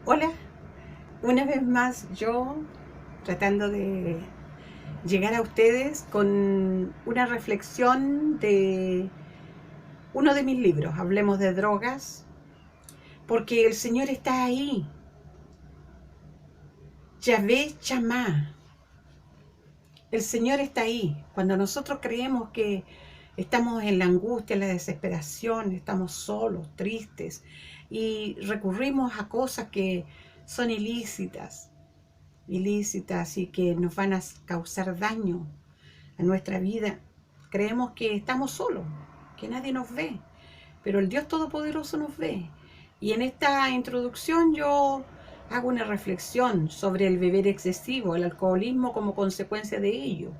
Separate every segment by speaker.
Speaker 1: Hola, una vez más yo tratando de llegar a ustedes con una reflexión de uno de mis libros, Hablemos de drogas, porque el Señor está ahí, Yahvé Chamá, el Señor está ahí. Cuando nosotros creemos que estamos en la angustia, en la desesperación, estamos solos, tristes y recurrimos a cosas que son ilícitas y que nos van a causar daño a nuestra vida. Creemos que estamos solos, que nadie nos ve, pero el Dios Todopoderoso nos ve. Y en esta introducción yo hago una reflexión sobre el beber excesivo, el alcoholismo como consecuencia de ello.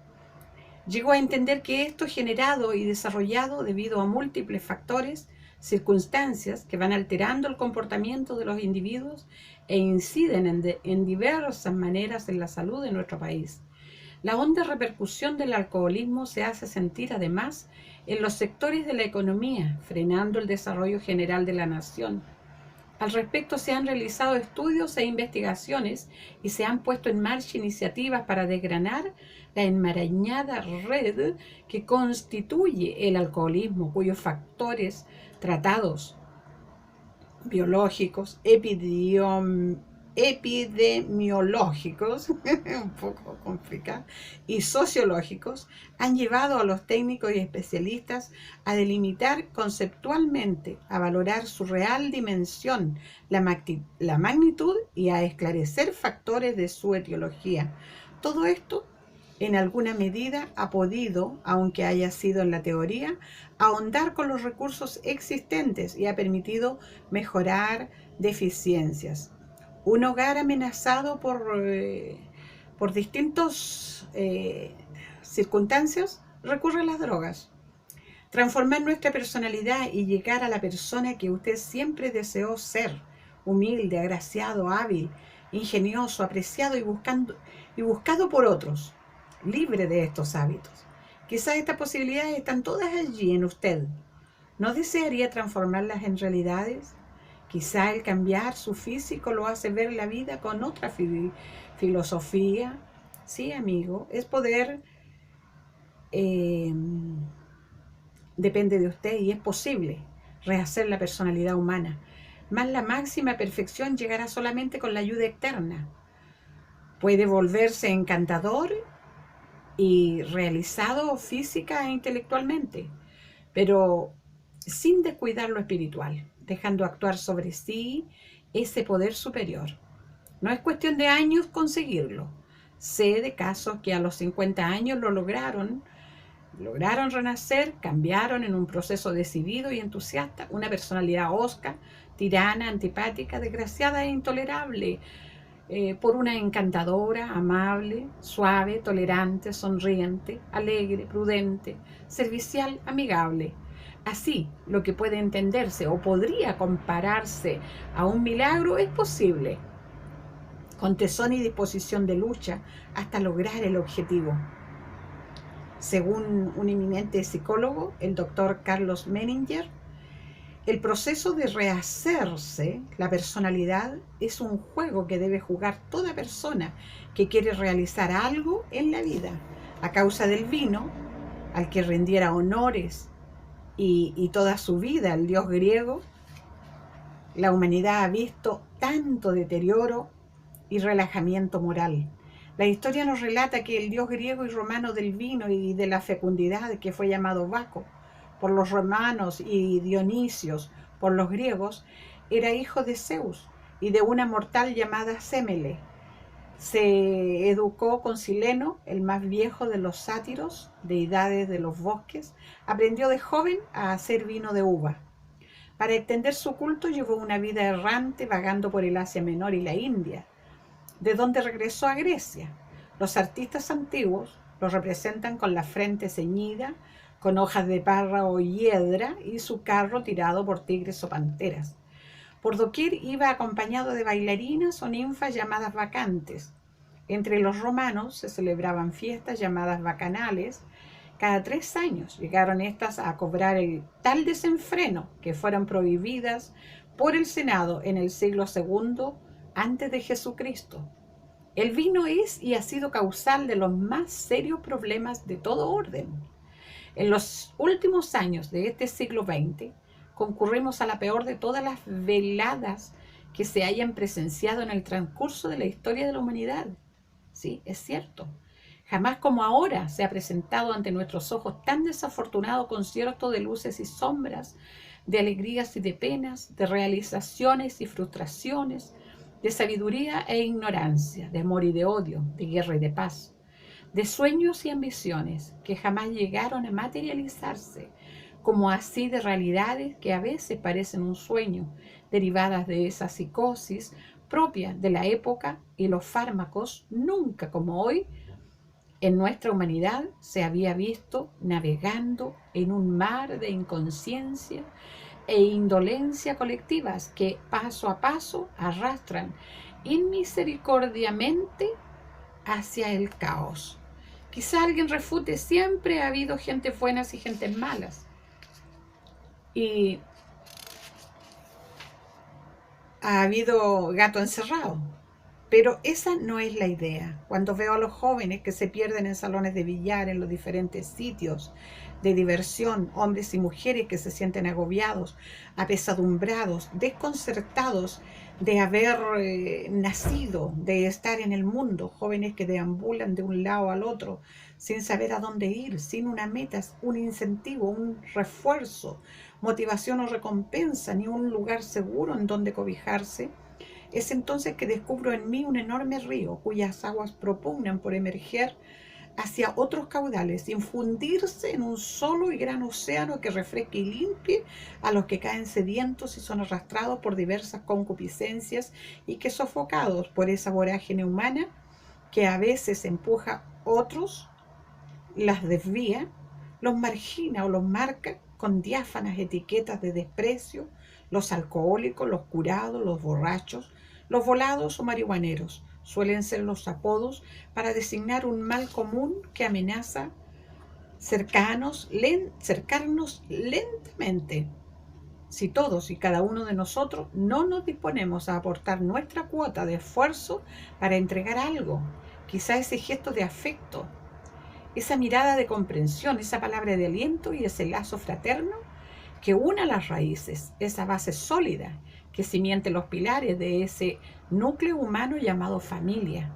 Speaker 1: Llego a entender que esto es generado y desarrollado debido a múltiples factores, circunstancias que van alterando el comportamiento de los individuos e inciden en diversas maneras en la salud de nuestro país. La honda repercusión del alcoholismo se hace sentir además en los sectores de la economía, frenando el desarrollo general de la nación. Al respecto se han realizado estudios e investigaciones y se han puesto en marcha iniciativas para desgranar la enmarañada red que constituye el alcoholismo, cuyos factores tratados biológicos, epidemiológicos, un poco complicado, y sociológicos, han llevado a los técnicos y especialistas a delimitar conceptualmente, a valorar su real dimensión, la magnitud y a esclarecer factores de su etiología. Todo esto en alguna medida ha podido, aunque haya sido en la teoría, ahondar con los recursos existentes y ha permitido mejorar deficiencias. Un hogar amenazado por distintas circunstancias recurre a las drogas. Transformar nuestra personalidad y llegar a la persona que usted siempre deseó ser, humilde, agraciado, hábil, ingenioso, apreciado y buscado por otros, libre de estos hábitos. Quizás estas posibilidades están todas allí en usted. ¿No desearía transformarlas en realidades? Quizá el cambiar su físico lo hace ver la vida con otra filosofía. Sí, amigo, es poder, eh, depende de usted y es posible rehacer la personalidad humana. Mas la máxima perfección llegará solamente con la ayuda externa. Puede volverse encantador y realizado física e intelectualmente, pero sin descuidar lo espiritual, dejando actuar sobre sí ese poder superior. No es cuestión de años conseguirlo. Sé de casos que a los 50 años lo lograron renacer, cambiaron en un proceso decidido y entusiasta, una personalidad hosca, tirana, antipática, desgraciada e intolerable, por una encantadora, amable, suave, tolerante, sonriente, alegre, prudente, servicial, amigable. Así, lo que puede entenderse o podría compararse a un milagro es posible, con tesón y disposición de lucha hasta lograr el objetivo. Según un eminente psicólogo, el doctor Carlos Menninger, el proceso de rehacerse la personalidad es un juego que debe jugar toda persona que quiere realizar algo en la vida. A causa del vino, al que rendiera honores y toda su vida al dios griego, la humanidad ha visto tanto deterioro y relajamiento moral. La historia nos relata que el dios griego y romano del vino y de la fecundidad, que fue llamado Baco por los romanos y Dionisios por los griegos, era hijo de Zeus y de una mortal llamada Semele. Se educó con Sileno, el más viejo de los sátiros, deidades de los bosques. Aprendió de joven a hacer vino de uva. Para extender su culto llevó una vida errante vagando por el Asia Menor y la India, de donde regresó a Grecia. Los artistas antiguos lo representan con la frente ceñida, con hojas de parra o hiedra y su carro tirado por tigres o panteras. Por doquier iba acompañado de bailarinas o ninfas llamadas bacantes. Entre los romanos se celebraban fiestas llamadas bacanales. Cada 3 años llegaron estas a cobrar el tal desenfreno que fueron prohibidas por el Senado en el siglo II antes de Jesucristo. El vino es y ha sido causal de los más serios problemas de todo orden. En los últimos años de este siglo XX, concurrimos a la peor de todas las veladas que se hayan presenciado en el transcurso de la historia de la humanidad. Sí, es cierto. Jamás como ahora se ha presentado ante nuestros ojos tan desafortunado concierto de luces y sombras, de alegrías y de penas, de realizaciones y frustraciones, de sabiduría e ignorancia, de amor y de odio, de guerra y de paz, de sueños y ambiciones que jamás llegaron a materializarse, como así de realidades que a veces parecen un sueño, derivadas de esa psicosis propia de la época, y los fármacos nunca como hoy en nuestra humanidad se había visto navegando en un mar de inconsciencia e indolencia colectivas que paso a paso arrastran inmisericordiamente hacia el caos. Quizá alguien refute, siempre ha habido gente buenas y gente malas. Y ha habido gato encerrado. Pero esa no es la idea. Cuando veo a los jóvenes que se pierden en salones de billar, en los diferentes sitios de diversión, hombres y mujeres que se sienten agobiados, apesadumbrados, desconcertados de haber nacido, de estar en el mundo, jóvenes que deambulan de un lado al otro sin saber a dónde ir, sin una meta, un incentivo, un refuerzo, motivación o recompensa, ni un lugar seguro en donde cobijarse. Es entonces que descubro en mí un enorme río cuyas aguas propugnan por emerger hacia otros caudales y infundirse en un solo y gran océano que refresque y limpie a los que caen sedientos y son arrastrados por diversas concupiscencias y que, sofocados por esa vorágine humana que a veces empuja a otros, las desvía, los margina o los marca con diáfanas etiquetas de desprecio, los alcohólicos, los curados, los borrachos, los volados o marihuaneros suelen ser los apodos para designar un mal común que amenaza cercarnos lentamente. Si todos y cada uno de nosotros no nos disponemos a aportar nuestra cuota de esfuerzo para entregar algo, quizá ese gesto de afecto, esa mirada de comprensión, esa palabra de aliento y ese lazo fraterno que una las raíces, esa base sólida que cimiente los pilares de ese núcleo humano llamado familia.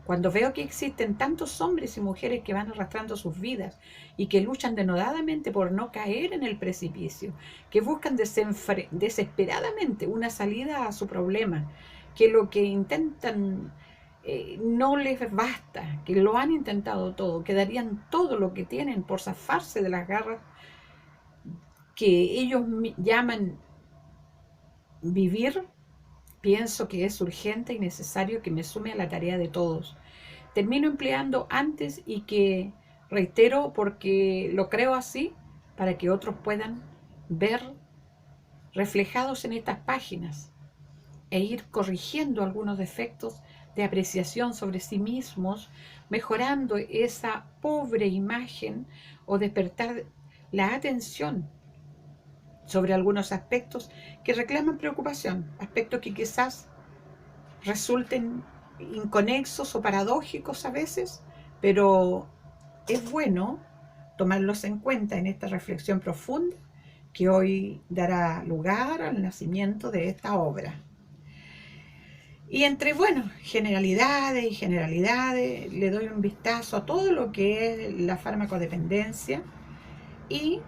Speaker 1: Cuando veo que existen tantos hombres y mujeres que van arrastrando sus vidas y que luchan denodadamente por no caer en el precipicio, que buscan desesperadamente una salida a su problema, que lo que intentan no les basta, que lo han intentado todo, que darían todo lo que tienen por zafarse de las garras que ellos llaman vivir, pienso que es urgente y necesario que me sume a la tarea de todos. Termino empleando antes y que reitero porque lo creo así, para que otros puedan ver reflejados en estas páginas e ir corrigiendo algunos defectos de apreciación sobre sí mismos, mejorando esa pobre imagen o despertar la atención sobre algunos aspectos que reclaman preocupación, aspectos que quizás resulten inconexos o paradójicos a veces, pero es bueno tomarlos en cuenta en esta reflexión profunda que hoy dará lugar al nacimiento de esta obra. Y entre, generalidades y generalidades, le doy un vistazo a todo lo que es la farmacodependencia y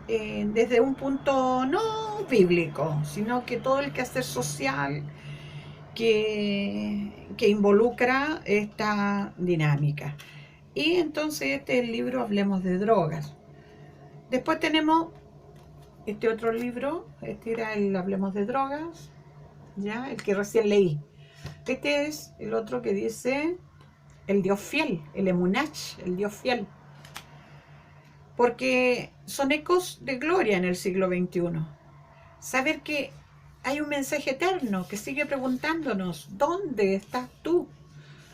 Speaker 1: desde un punto no bíblico, sino que todo el quehacer social que involucra esta dinámica. Y entonces este es el libro Hablemos de Drogas. Después tenemos este otro libro, este era el Hablemos de Drogas, ya, el que recién leí. Este es el otro que dice el Dios fiel, el Emunach, el Dios fiel. Porque son ecos de gloria en el siglo XXI. Saber que hay un mensaje eterno que sigue preguntándonos, ¿dónde estás tú?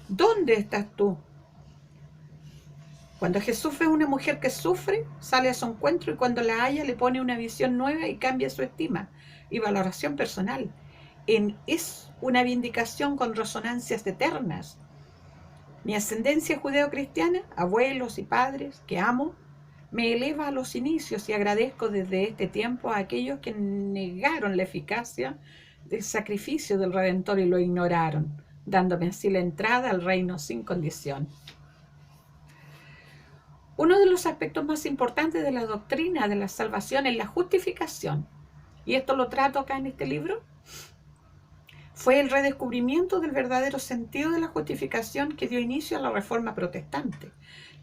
Speaker 1: ¿Dónde estás tú? Cuando Jesús ve a una mujer que sufre, sale a su encuentro y cuando la halla le pone una visión nueva y cambia su estima y valoración personal. es una vindicación con resonancias eternas. Mi ascendencia judeo-cristiana, abuelos y padres que amo, me eleva a los inicios y agradezco desde este tiempo a aquellos que negaron la eficacia del sacrificio del Redentor y lo ignoraron, dándome así la entrada al reino sin condición. Uno de los aspectos más importantes de la doctrina de la salvación es la justificación, y esto lo trato acá en este libro. Fue el redescubrimiento del verdadero sentido de la justificación que dio inicio a la Reforma Protestante.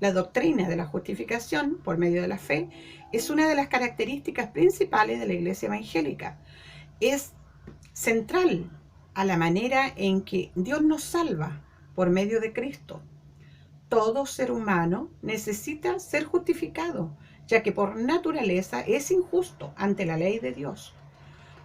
Speaker 1: La doctrina de la justificación por medio de la fe es una de las características principales de la Iglesia evangélica. Es central a la manera en que Dios nos salva por medio de Cristo. Todo ser humano necesita ser justificado, ya que por naturaleza es injusto ante la ley de Dios.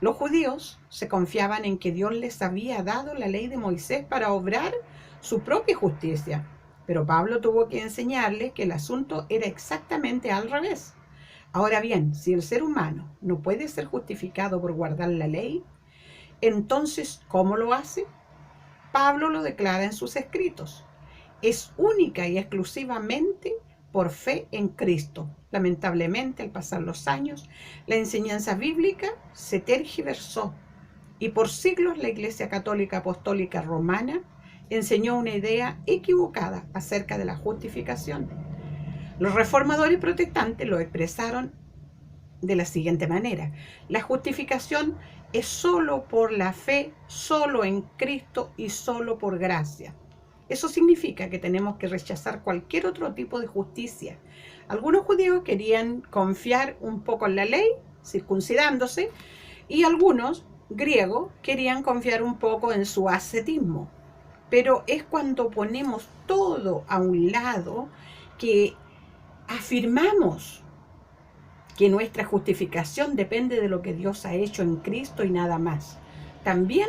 Speaker 1: Los judíos se confiaban en que Dios les había dado la ley de Moisés para obrar su propia justicia, pero Pablo tuvo que enseñarles que el asunto era exactamente al revés. Ahora bien, si el ser humano no puede ser justificado por guardar la ley, entonces, ¿cómo lo hace? Pablo lo declara en sus escritos. Es única y exclusivamente por fe en Cristo. Lamentablemente, al pasar los años, la enseñanza bíblica se tergiversó y por siglos la Iglesia Católica Apostólica Romana enseñó una idea equivocada acerca de la justificación. Los reformadores protestantes lo expresaron de la siguiente manera: la justificación es solo por la fe, solo en Cristo y solo por gracia. Eso significa que tenemos que rechazar cualquier otro tipo de justicia. Algunos judíos querían confiar un poco en la ley, circuncidándose, y algunos griegos querían confiar un poco en su ascetismo. Pero es cuando ponemos todo a un lado que afirmamos que nuestra justificación depende de lo que Dios ha hecho en Cristo y nada más. También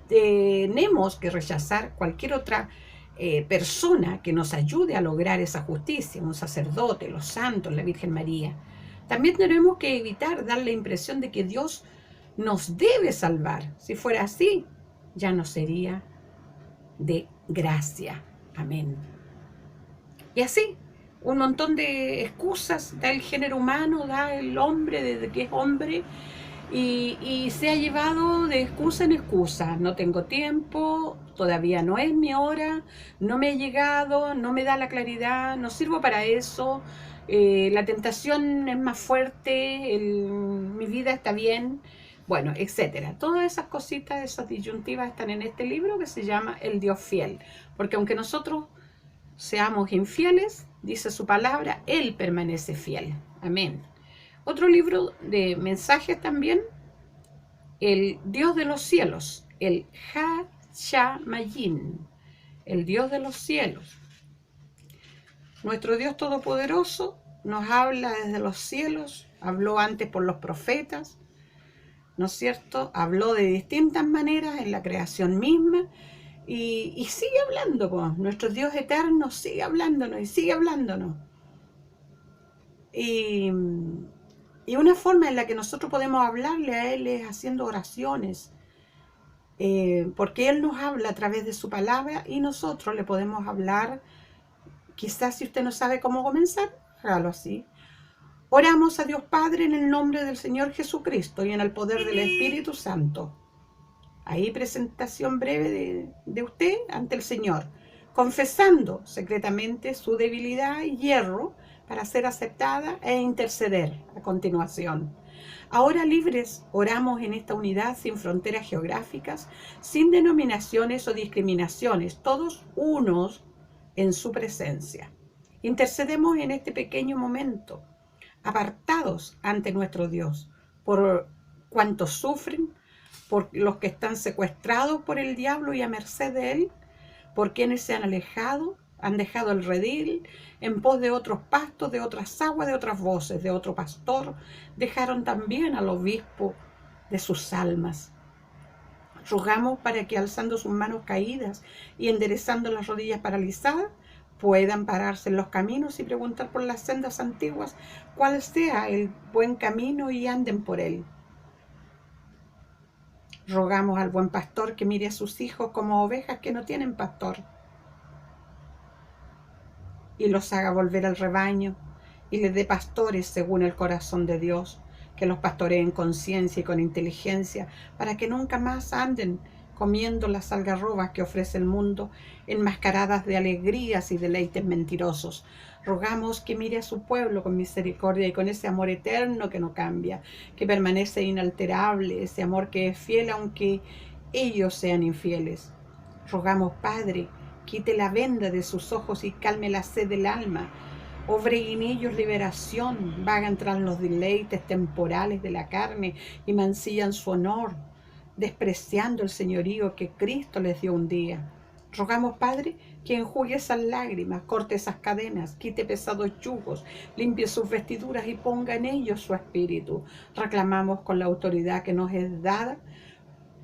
Speaker 1: tenemos que rechazar cualquier otra persona que nos ayude a lograr esa justicia, un sacerdote, los santos, la Virgen María. También tenemos que evitar dar la impresión de que Dios nos debe salvar. Si fuera así, ya no sería de gracia. Amén. Y así, un montón de excusas da el género humano, da el hombre desde que es hombre, y se ha llevado de excusa en excusa. No tengo tiempo, todavía no es mi hora, no me ha llegado, no me da la claridad, no sirvo para eso, la tentación es más fuerte, mi vida está bien, bueno, etcétera. Todas esas cositas, esas disyuntivas están en este libro que se llama El Dios Fiel, porque aunque nosotros seamos infieles, dice su palabra, Él permanece fiel. Amén. Otro libro de mensajes también, El Dios de los cielos, el Ha-Shamayin, el Dios de los cielos. Nuestro Dios Todopoderoso nos habla desde los cielos, habló antes por los profetas, ¿no es cierto? Habló de distintas maneras en la creación misma y sigue hablando, pues. Nuestro Dios eterno sigue hablándonos y sigue hablándonos. Y una forma en la que nosotros podemos hablarle a Él es haciendo oraciones, porque Él nos habla a través de su palabra y nosotros le podemos hablar. Quizás si usted no sabe cómo comenzar, hágalo así. Oramos a Dios Padre en el nombre del Señor Jesucristo y en el poder del Espíritu Santo. Ahí presentación breve de usted ante el Señor, confesando secretamente su debilidad y hierro para ser aceptada e interceder a continuación. Ahora libres, oramos en esta unidad sin fronteras geográficas, sin denominaciones o discriminaciones, todos unos en su presencia. Intercedemos en este pequeño momento, apartados ante nuestro Dios, por cuantos sufren, por los que están secuestrados por el diablo y a merced de él, por quienes se han alejado, han dejado el redil en pos de otros pastos, de otras aguas, de otras voces, de otro pastor, dejaron también al obispo de sus almas. Rogamos para que alzando sus manos caídas y enderezando las rodillas paralizadas, puedan pararse en los caminos y preguntar por las sendas antiguas cuál sea el buen camino y anden por él. Rogamos al buen pastor que mire a sus hijos como ovejas que no tienen pastor y los haga volver al rebaño y les dé pastores según el corazón de Dios, que los pastoreen con ciencia y con inteligencia, para que nunca más anden comiendo las algarrobas que ofrece el mundo, enmascaradas de alegrías y deleites mentirosos. Rogamos que mire a su pueblo con misericordia y con ese amor eterno que no cambia, que permanece inalterable, ese amor que es fiel aunque ellos sean infieles. Rogamos, Padre, quite la venda de sus ojos y calme la sed del alma. Obre en ellos liberación, vagan tras los deleites temporales de la carne y mancillan su honor, despreciando el señorío que Cristo les dio un día. Rogamos, Padre, que enjugue esas lágrimas, corte esas cadenas, quite pesados yugos, limpie sus vestiduras y ponga en ellos su espíritu. Reclamamos con la autoridad que nos es dada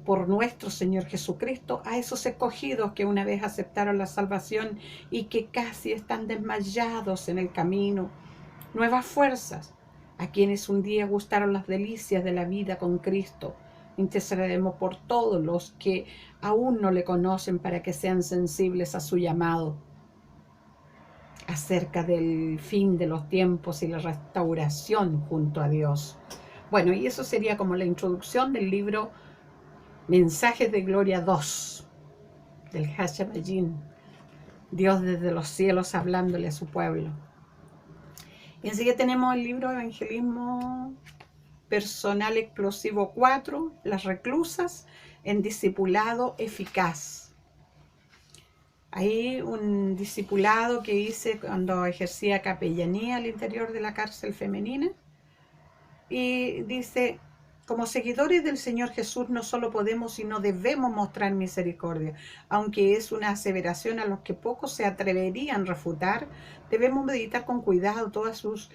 Speaker 1: por nuestro Señor Jesucristo a esos escogidos que una vez aceptaron la salvación y que casi están desmayados en el camino. Nuevas fuerzas a quienes un día gustaron las delicias de la vida con Cristo. Intercederemos por todos los que aún no le conocen para que sean sensibles a su llamado acerca del fin de los tiempos y la restauración junto a Dios. Bueno, y eso sería como la introducción del libro Mensajes de Gloria 2 del Hashamayim, Dios desde los cielos hablándole a su pueblo. Y enseguida tenemos el libro Evangelismo Personal Explosivo 4, Las reclusas en discipulado eficaz. Ahí un discipulado que hice cuando ejercía capellanía al interior de la cárcel femenina. Y dice: como seguidores del Señor Jesús no solo podemos, sino debemos mostrar misericordia. Aunque es una aseveración a los que pocos se atreverían a refutar, debemos meditar con cuidado todas sus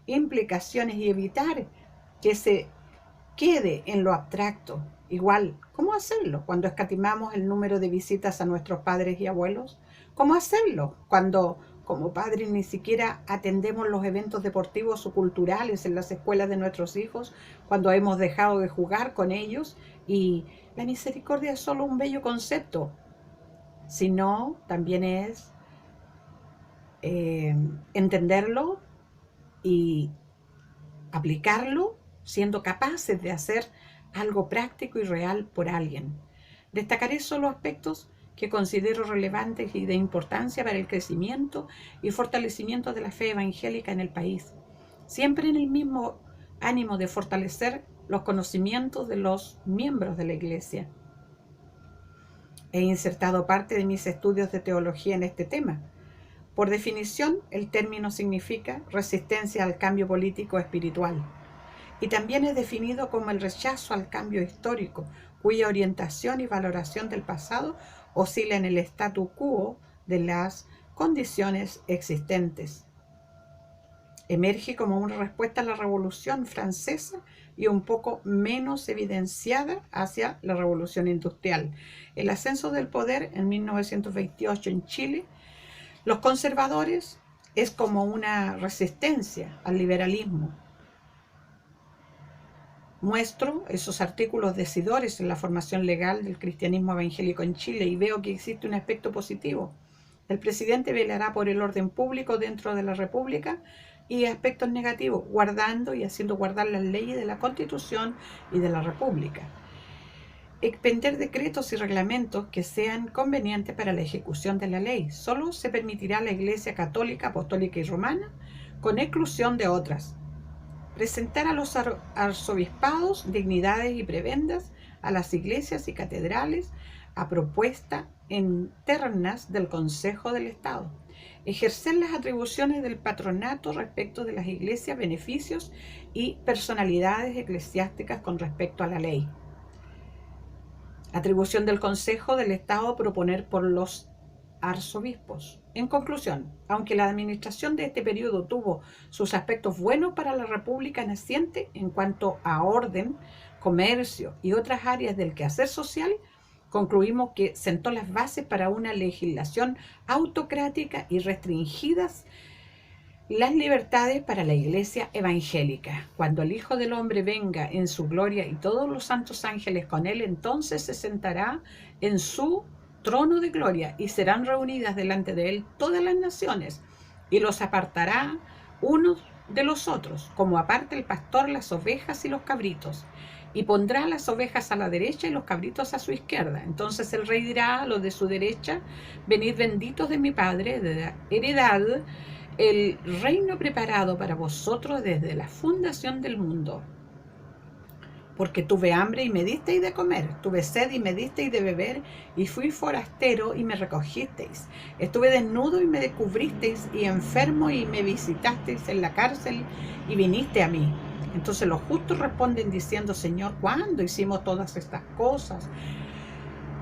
Speaker 1: implicaciones y evitar que se quede en lo abstracto. Igual, ¿cómo hacerlo cuando escatimamos el número de visitas a nuestros padres y abuelos? ¿Cómo hacerlo cuando como padres ni siquiera atendemos los eventos deportivos o culturales en las escuelas de nuestros hijos, cuando hemos dejado de jugar con ellos? Y la misericordia es solo un bello concepto, sino también es entenderlo y aplicarlo, siendo capaces de hacer algo práctico y real por alguien. Destacaré solo aspectos que considero relevantes y de importancia para el crecimiento y fortalecimiento de la fe evangélica en el país, siempre en el mismo ánimo de fortalecer los conocimientos de los miembros de la Iglesia. He insertado parte de mis estudios de teología en este tema. Por definición, el término significa resistencia al cambio político espiritual, y también es definido como el rechazo al cambio histórico, cuya orientación y valoración del pasado oscila en el statu quo de las condiciones existentes. Emerge como una respuesta a la Revolución Francesa y un poco menos evidenciada hacia la Revolución Industrial. El ascenso del poder en 1928 en Chile, los conservadores, es como una resistencia al liberalismo. Muestro esos artículos decidores en la formación legal del cristianismo evangélico en Chile y veo que existe un aspecto positivo. El presidente velará por el orden público dentro de la República, y aspectos negativos, guardando y haciendo guardar las leyes de la Constitución y de la República. Expender decretos y reglamentos que sean convenientes para la ejecución de la ley. Solo se permitirá a la Iglesia Católica, Apostólica y Romana, con exclusión de otras. Presentar a los arzobispados dignidades y prebendas a las iglesias y catedrales a propuesta internas del Consejo del Estado. Ejercer las atribuciones del patronato respecto de las iglesias, beneficios y personalidades eclesiásticas con respecto a la ley. Atribución del Consejo del Estado proponer por los arzobispos. En conclusión, aunque la administración de este periodo tuvo sus aspectos buenos para la República naciente en cuanto a orden, comercio y otras áreas del quehacer social, concluimos que sentó las bases para una legislación autocrática y restringidas Las libertades para la iglesia evangélica. Cuando el Hijo del Hombre venga en su gloria y todos los santos ángeles con él, entonces se sentará en su trono de gloria y serán reunidas delante de él todas las naciones y los apartará unos de los otros, como aparta el pastor las ovejas y los cabritos. Y pondrá las ovejas a la derecha y los cabritos a su izquierda. Entonces el rey dirá a los de su derecha: venid benditos de mi Padre, heredad el reino preparado para vosotros desde la fundación del mundo. Porque tuve hambre y me disteis de comer, tuve sed y me disteis de beber, y fui forastero y me recogisteis. Estuve desnudo y me descubristeis, y enfermo y me visitasteis en la cárcel y viniste a mí. Entonces los justos responden diciendo: Señor, ¿cuándo hicimos todas estas cosas?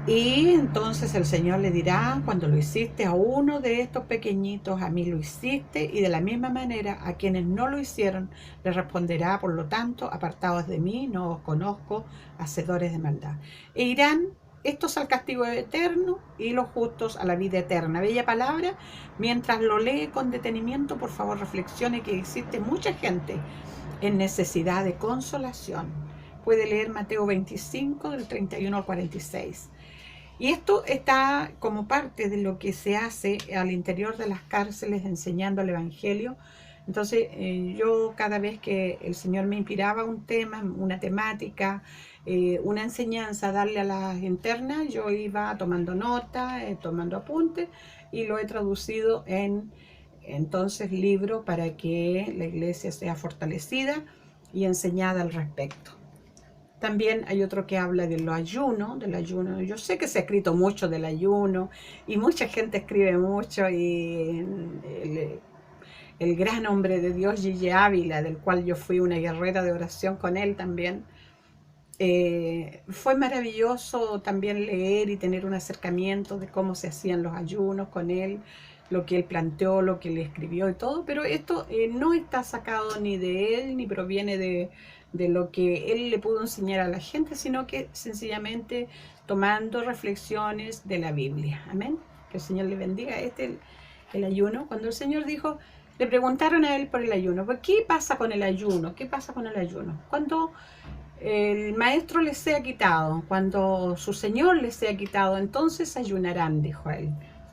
Speaker 1: Y entonces el Señor le dirá: cuando lo hiciste a uno de estos pequeñitos, a mí lo hiciste. Y de la misma manera a quienes no lo hicieron, les responderá: por lo tanto, apartados de mí, no os conozco, hacedores de maldad. E irán estos al castigo eterno y los justos a la vida eterna. Bella palabra. Mientras lo lee con detenimiento, por favor reflexione que existe mucha gente en necesidad de consolación. Puede leer Mateo 25, del 31 al 46. Y esto está como parte de lo que se hace al interior de las cárceles enseñando el Evangelio. Entonces yo cada vez que el Señor me inspiraba un tema, una temática, una enseñanza a darle a las internas, yo iba tomando nota, tomando apuntes, y lo he traducido en entonces libro para que la iglesia sea fortalecida y enseñada al respecto. También hay otro que habla del ayuno. Yo sé que se ha escrito mucho del ayuno y mucha gente escribe mucho, y el gran hombre de Dios, Gigi Ávila, del cual yo fui una guerrera de oración con él también, fue maravilloso también leer y tener un acercamiento de cómo se hacían los ayunos con él, lo que él planteó, lo que él escribió y todo, pero esto no está sacado ni de él, ni proviene de lo que él le pudo enseñar a la gente, sino que sencillamente tomando reflexiones de la Biblia. Amén. Que el Señor le bendiga. El ayuno. Cuando el Señor dijo, le preguntaron a él por el ayuno: ¿qué pasa con el ayuno? ¿Qué pasa con el ayuno? Cuando el maestro les sea quitado, cuando su Señor les sea quitado, entonces ayunarán, dijo él.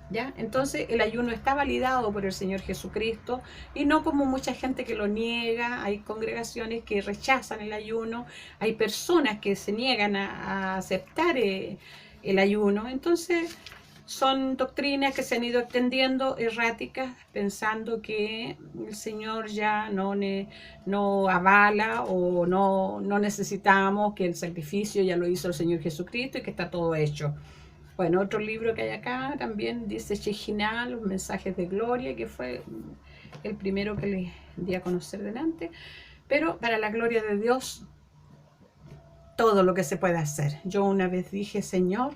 Speaker 1: ¿Ya? Entonces el ayuno está validado por el Señor Jesucristo, y no como mucha gente que lo niega. Hay congregaciones que rechazan el ayuno, hay personas que se niegan a aceptar el ayuno. Entonces son doctrinas que se han ido extendiendo erráticas, pensando que el Señor ya no avala, o no necesitamos, que el sacrificio ya lo hizo el Señor Jesucristo y que está todo hecho. Bueno, otro libro que hay acá también dice Shejinah, los mensajes de gloria, que fue el primero que les di a conocer delante. Pero para la gloria de Dios, todo lo que se puede hacer. Yo una vez dije: Señor,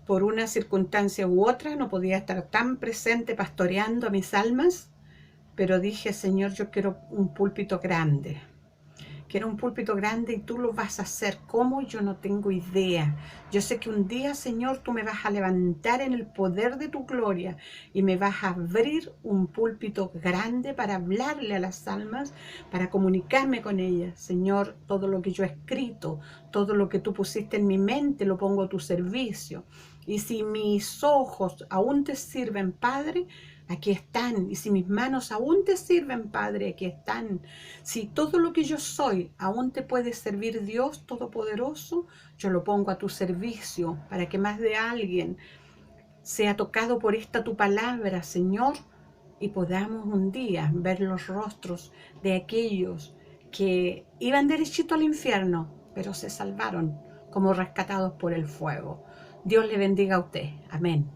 Speaker 1: por una circunstancia u otra no podía estar tan presente pastoreando a mis almas, pero dije: Señor, yo quiero un púlpito grande. Quiero un púlpito grande, y tú lo vas a hacer. ¿Cómo? Yo no tengo idea. Yo sé que un día, Señor, tú me vas a levantar en el poder de tu gloria y me vas a abrir un púlpito grande para hablarle a las almas, para comunicarme con ellas. Señor, todo lo que yo he escrito, todo lo que tú pusiste en mi mente, lo pongo a tu servicio. Y si mis ojos aún te sirven, Padre, aquí están. Y si mis manos aún te sirven, Padre, aquí están. Si todo lo que yo soy aún te puede servir, Dios Todopoderoso, yo lo pongo a tu servicio para que más de alguien sea tocado por esta tu palabra, Señor, y podamos un día ver los rostros de aquellos que iban derechito al infierno, pero se salvaron como rescatados por el fuego. Dios le bendiga a usted. Amén.